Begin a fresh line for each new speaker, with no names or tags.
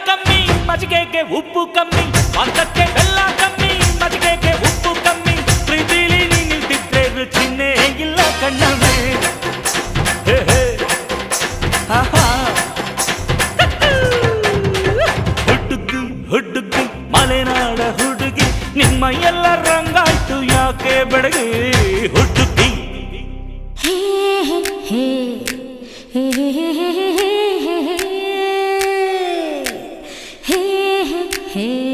ಕಮ್ಮಿ ಮಜ್ಜಿಗೆಗೆ ಉಪ್ಪು ಕಮ್ಮಿ ಪಾಕಕ್ಕೆ ಬೆಲ್ಲ ಕಮ್ಮಿ ಮಜ್ಜಿಗೆಗೆ ಉಪ್ಪು ಕಮ್ಮಿ ಪ್ರೀತಿಲಿ ನೀನಿಲ್ದಿದ್ರೆ ರುಚಿನೇ ಇಲ್ಲ ಕಣ್ಣವೇ ಹುಡುಗಿ ಹುಡುಗಿ ಮಲೆನಾಡ ಹುಡುಗಿ ನಿಮ್ಮ ಎಲ್ಲ ರಂಗಾಯ್ತು ಯಾಕೆ ಬೆಳಗ್ಗೆ ಹುಡುಗಿ
Hey